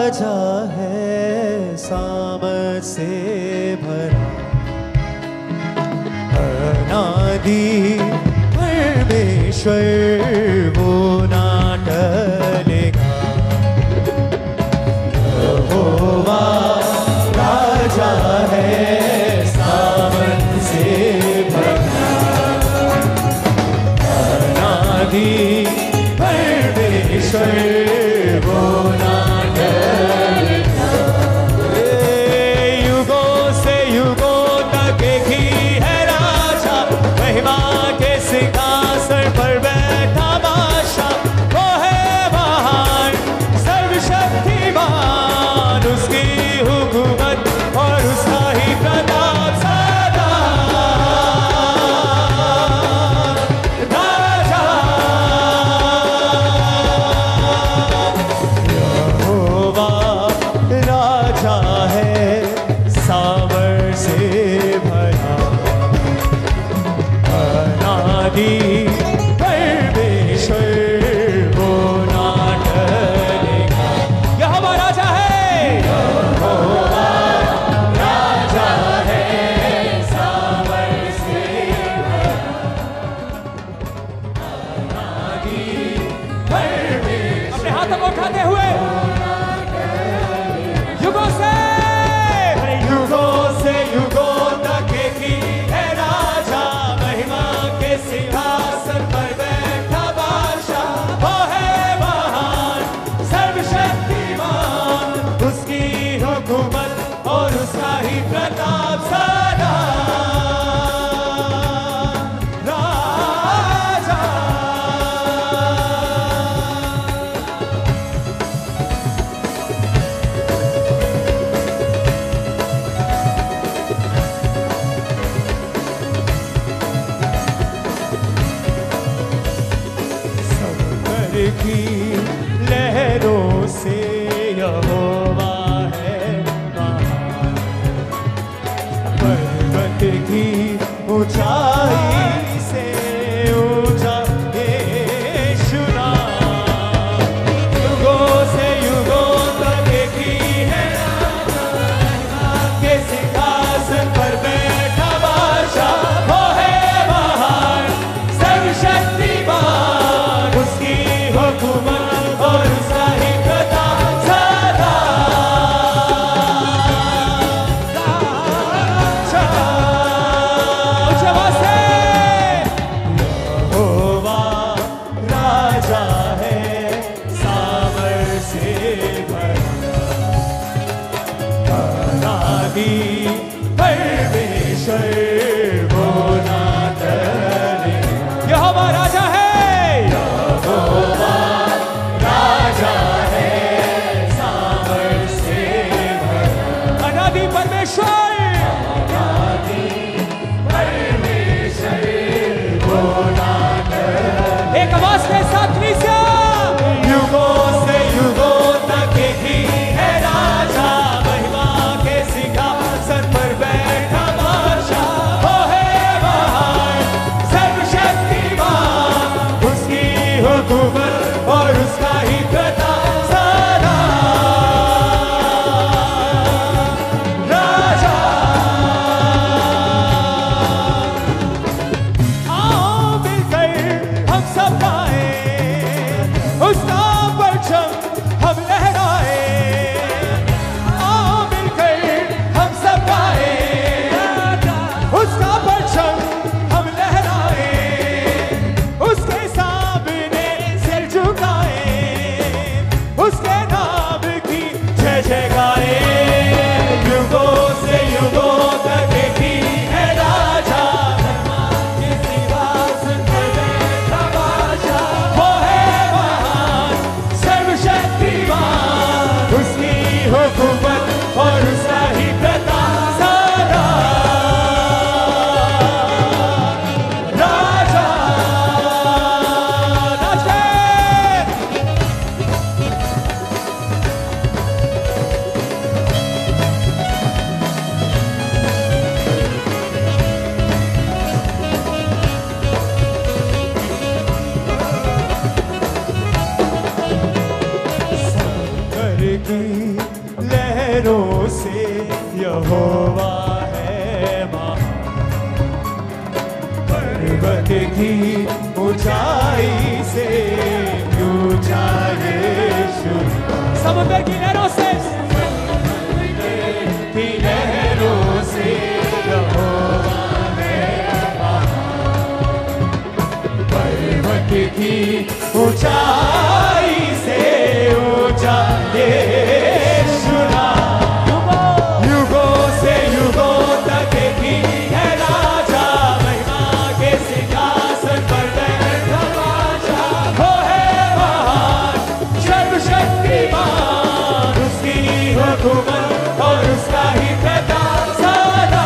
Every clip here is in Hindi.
राजा है सामर्थ से भरा, अनादि परमेश्वर वो ना टलेगा। यहोवा राजा है सामर्थ से भरा, अनादि परमेश्वर वो ना टलेगा। युगों से युगों तक एक ही है राजा, महिमा के सिंहासन पर बैठा बादशाह। वो है महान सर्वशक्तिमान, उसकी हुकूमत और उसका ही प्रताप सदा। राजा यहोवा राजा है सामर्थ से भरा, अनादि परमेश्वर वो ना टलेगा। यहोवा राजा है, यहोवा राजा है सामर्थ से भरा, अनादि परमेश्वर। अपने हाथों को उठाते हुए युगों से युगों तक एक ही है राजा, महिमा के सिंहासन पर बैठा बादशाह। वो है महान सर्वशक्तिमान, उसकी हुकूमत और उसका ही प्रताप सदा। राजा समुद्र की लहरों से यहोवा है महान, पर्वत की ऊंचाई से ऊंचा यीशु नाम। युगों से युगों तक एक ही है राजा, के सिंहासन पर बैठा बादशाह। वो है महान सर्वशक्तिमान, उसकी हुकूमत और उसका ही प्रताप सदा। ऊंची आवाज से यहोवा राजा है सामर्थ से भरा, अनादि परमेश्वर वो ना टलेगा। यहोवा राजा है, यहोवा राजा है सामर्थ से भरा, अनादि परमेश्वर, अनादि परमेश्वर वो ना टलेगा। एक आवाज के साथ कलीसिया, युगों से युगों तक एक ही है राजा, महिमा के सिंहासन पर बैठा बादशाह। वो है महान सर्वशक्तिमान, उसकी हुकूमत और उसका ही प्रताप सदा। राजा आओ मिलकर हम सब गाएं, उसका परचम हम लहराए। आओ मिलकर हम सब गाएं, उसका परचम हम लहराए। उसके सामने सिर झुकाए, उसके नाम की जय जय गाए। युगों से युगों तक एक ही है राजा, महिमा के सिंहासन पर बैठा बादशाह। वो है महान सर्वशक्तिमान, उसकी हुकूमत और उसका ही प्रताप सदा। राजा नाचे की लहरों से यहोवा है महान, पर्वत की ऊंचाई से ऊंचा यीशु। समुद्र की लहरों से, की लहरों से यहोवा है महान, पर्वत की ऊंचाई से ऊंचा यीशु नाम। युगों से युगों तक की है राजा, महिमा के सिंहासन पर बैठा बादशाह। वो है महान सर्वशक्तिमान, उसकी हुकूमत और उसका ही प्रताप सदा।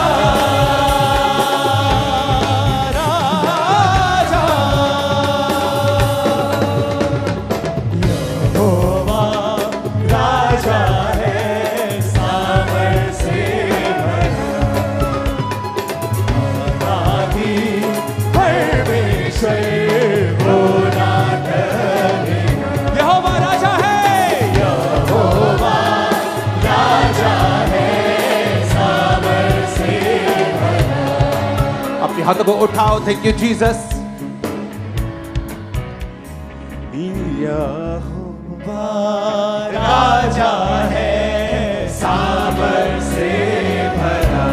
हाथों को उठाओ। Thank you Jesus. यहोवा राजा है सामर्थ से भरा,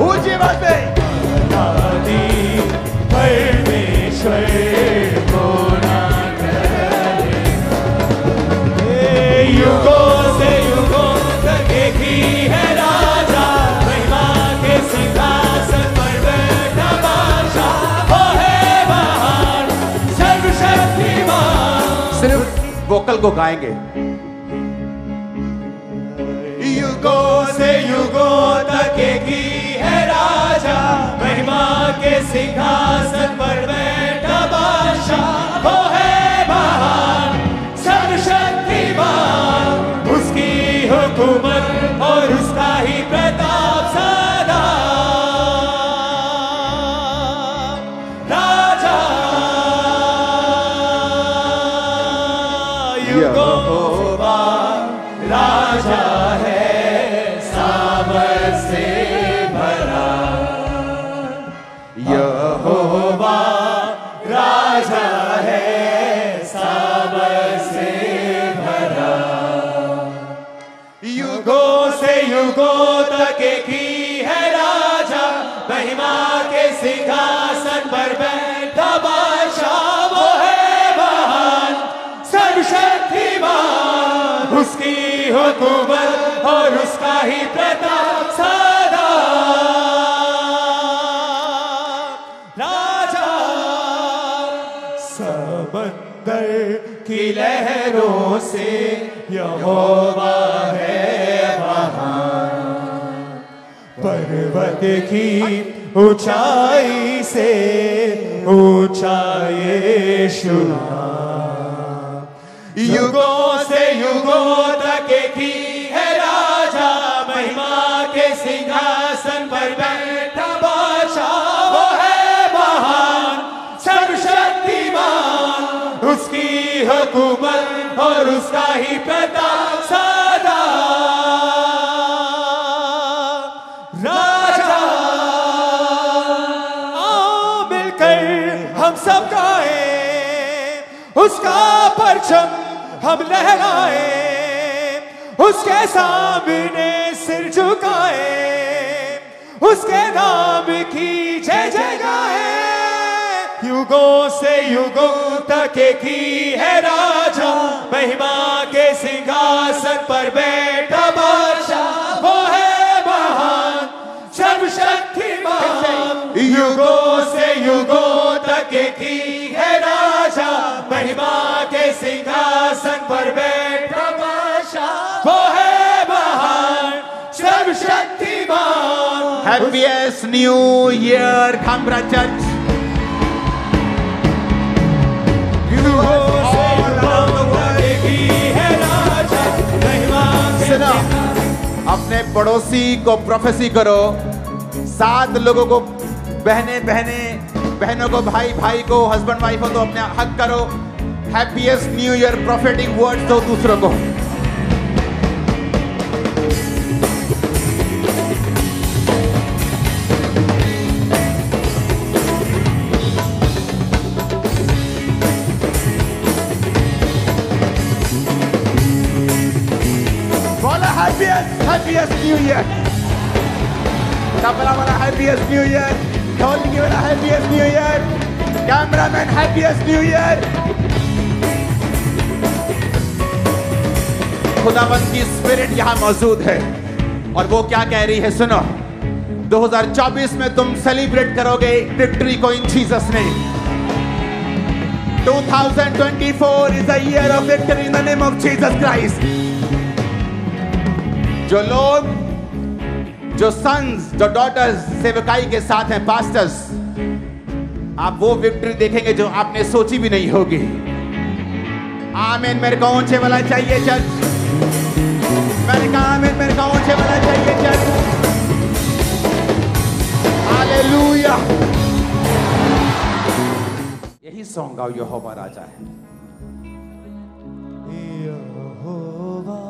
ऊंची बात पे आदि परमेश्वर को ना करेगा। युगों से युगों तक एक ही है राजा, महिमा के सिंहासन पर बैठा बादशाह। वो है महान सर्वशक्तिमान। सिर्फ वोकल को गाएंगे। युगों से युगों तक एक ही है राजा, महिमा के सिंहासन पर बैठा बादशाह। वो है महान सर्वशक्तिमान, उसकी हुकूमत और उसका ही प्रताप सदा। राजा यहोवा राजा है सामर्थ से भरा, यहोवा राजा है सामर्थ से भरा। युगों से युगों तक एक ही है राजा, महिमा के सिंहासन पर बैठा बादशाह। वो है महान सर्वशक्तिमान, उसकी हुकूमत और उसका ही प्रताप सदा। राजा समंदर की लहरों से यहोवा है महान, पर्वत की ऊंचाई से ऊंचा यीशु नाम। युगों से युगों तक एक ही है राजा, महिमा के सिंहासन पर बैठा बादशाह। वो है महान सर्वशक्तिमान, उसकी हुकूमत और उसका ही प्रताप सदा। राजा आओ मिलकर हम सब गाएं, उसका परचम हम लहराए, उसके सामने सिर झुकाए, उसके नाम की जय जय गाए। युगों से युगों तक एक ही है राजा, महिमा के सिंहासन पर बैठा बादशाह। वो है महान सर्वशक्तिमान, युगों से युगों तक एक ही है राजा, महिमा के सिंहासन पर बैठा बादशाह। वो है महान सर्वशक्तिमान। Happiest New Year, Khambra Church. अपने पड़ोसी को प्रोफेसी करो, 7 लोगों को, बहनों को, भाई को, हस्बैंड वाइफ हो तो अपने हक करो। Happiest new year prophetic words दो दूसरों को। happiest New Year. तबला वाला happiest New Year. ढोलकी वाला happiest New Year. Cameraman happiest New Year. खुदावंद की स्पिरिट यहाँ मौजूद है और वो क्या कह रही है सुनो। 2024 में तुम सेलिब्रेट करोगे विक्ट्री को इन Jesus name. 2024 is a year of victory in the name of Jesus Christ. जो लोग, जो सन्स, जो डॉटर्स सेवकाई के साथ हैं, पास्टर्स, आप वो विक्ट्री देखेंगे जो आपने सोची भी नहीं होगी। आमीन। मेरे को ऊंचे वाला चाहिए चर्च। मैंने कहा आमीन। मेरे को ऊंचे वाला चाहिए चर्च। हालेलुया। यही सॉन्ग गाओ, यहोवा राजा है। यहोवा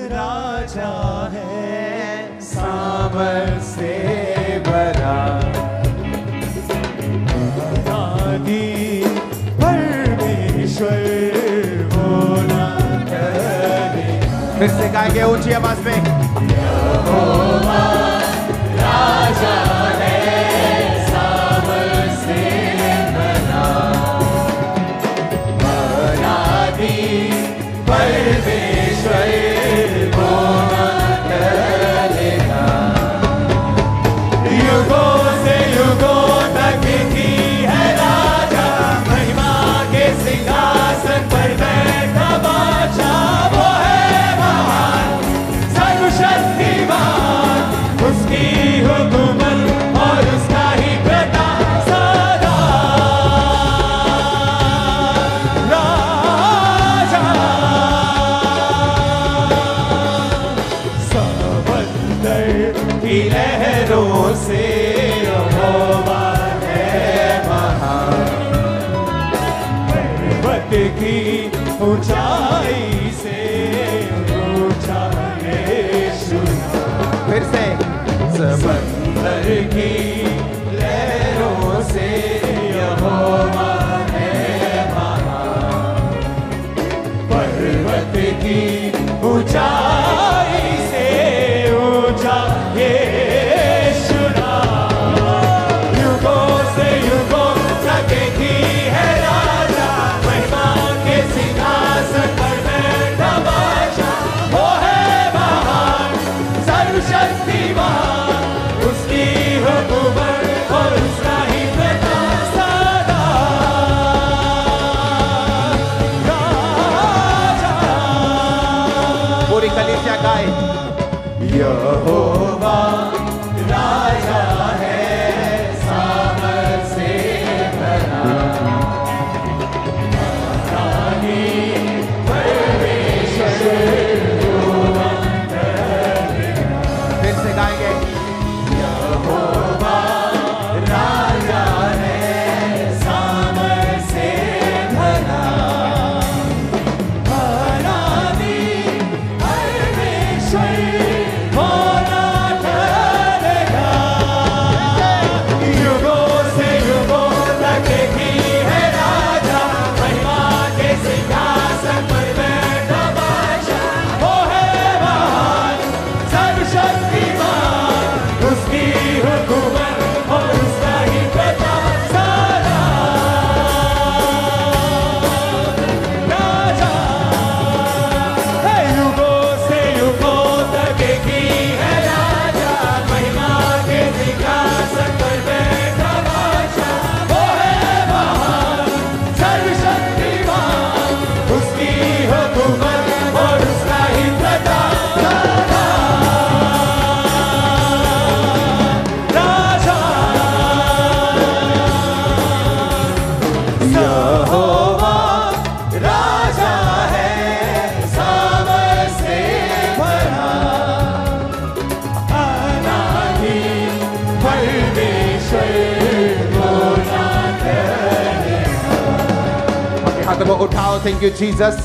राजा है, सामर्थ से भरा, आदि परमेश्वर होना करे। फिर से गाएंगे ऊंची आवाज में। यहोवा राजा है, सामर्थ से भरा, आदि परमेश्वर होना करेगा। युगों से युगों तक की है राजा, महिमा के सिंहासन पर बैठा बादशाह। वो है महान, सर्वशक्तिमान, उसकी हुकूमत और उसका ही प्रताप सदा। राजा समंदर की लहरों से यहोवा है महान, पर्वत की ऊंचाई से ऊंचा यीशु। फिर से समंदर की लहरों से यहोवा है महान, पर्वत की ऊंचाई से ऊंचा यीशु नाम। युगों से युगों तक की है राजा, महिमा के सिंहासन पर बैठा बादशाह। वो है महान, सर्वशक्तिमान, उसकी हुकूमत और उसका ही प्रताप सदा। राजा पूरी कलीसिया गाए। यहोवा राजा है, सामर्थ से भरा, रानी परमेश्वर होना करेगा। फिर से गाएंगे। यहोवा राजा है, सामर्थ से भरा, रानी परमेश्वर होना करेगा। युगों से युगों तक की है राजा, महिमा के सिंहासन पर बैठा बादशाह। वो है महान, सर्वशक्तिमान, उसकी हुकूमत और उसका ही प्रताप सदा। राजा है, युगों से युगों तक की है राजा, महिमा के सिंहासन पर बैठा बादशाह। वो है महान, सर्वशक्तिमान, उसकी हुकूमत और उसका ही प्रताप सदा। राजा यहोवा राजा है, सामर्थ से भरा, अनादि परमेश्वर होना करेगा। अपने हाथों को उठाओ। Thank you Jesus.